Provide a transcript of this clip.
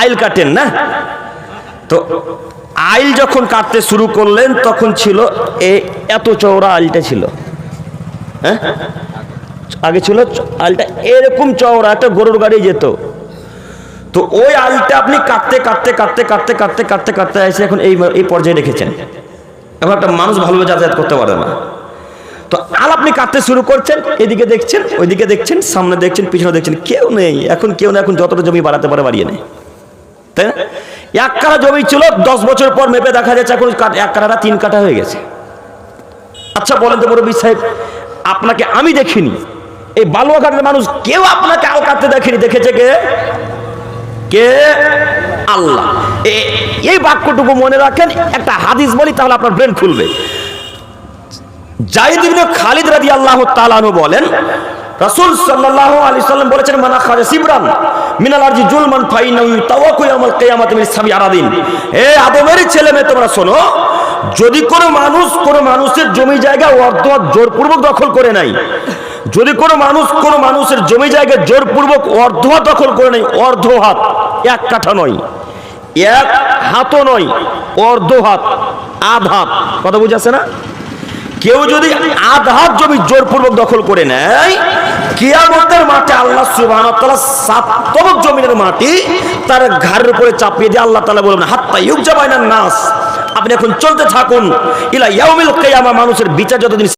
আইল কাটেন না? তো আইল যখন কাটতে শুরু করলেন তখন ছিল এত চওড়া আইলটা ছিল, হ্যাঁ আগে ছিল আইলটা এরকম চওড়া, একটা গরুর গাড়ি যেত। তো ওই আইলটা আপনি কাটতে কাটতে কাটতে কাটতে কাটতে কাটতে কাটতে এসে এখন এই পর্যায়ে রেখেছেন। এখন একটা মানুষ ভালোভাবে যাতায়াত করতে পারে না। তো আল আপনি কাটতে শুরু করছেন, এদিকে দেখছেন, ওইদিকে দেখছেন, সামনে দেখছেন, পিছনে দেখছেন, কেউ নেই। এখন কেউ না, এখন যতটা জমি বাড়াতে পারে বাড়িয়ে নেই, তাই না? 1 কাঠা জমি ছিল, 10 বছর পর মেপে দেখা যাচ্ছে এখন 1 কাঠাটা 3 কাঠা হয়ে গেছে। আচ্ছা বলেন তো মুরব্বি সাহেব, আপনাকে আমি দেখিনি, এই বালুয়াঘাটের মানুষ কেউ আপনাকে আল কাটতে দেখেনি, দেখেছে কে? কে? আল্লাহ। এই বাক্যটুকু মনে রাখেন। একটা হাদিস বলি তাহলে আপনার ব্রেন খুলবে। যায়েদ ইবনে খালিদ রাদিয়াল্লাহু তাআলা আনহু বলেন, রাসূল সাল্লাল্লাহু আলাইহি সাল্লাম বলেছেন, মান আখাযা সিবরান মিনাল আরজি জুলমান ফাইনাহু তাওয়াক্কু ইয়াউমাল কিয়ামাতি মিন সাবি আরাদিন। হে আদমের ছেলে মেয়ে তোমরা শোনো, যদি কোনো মানুষের জমি জায়গা অর্ধহাত জোরপূর্বক দখল করে নাই, যদি কোনো মানুষের জমি জায়গা জোরপূর্বক অর্ধহাত দখল করে নাই, অর্ধহাত 1 কাঠা নয়, 1 হাতও নয়, অর্ধহাত, আধা হাত, কথা বুঝাচ্ছে না? কেউ যদি আধা হাত জমি জোরপূর্বক দখল করে নেয়, কিয়ামতের মাঠে আল্লাহ সুবহানাহু ওয়া তাআলা 7 তবক জমিনের মাটি তার ঘাড়ের উপরে চাপিয়ে দিয়ে আল্লাহ তাআলা বলবেন, হাত্তা ইউকজা বাইনান নাস, আপনি এখন চলতে থাকুন ইলা ইয়াউমিল কিয়ামা, মানুষের বিচার যতদিন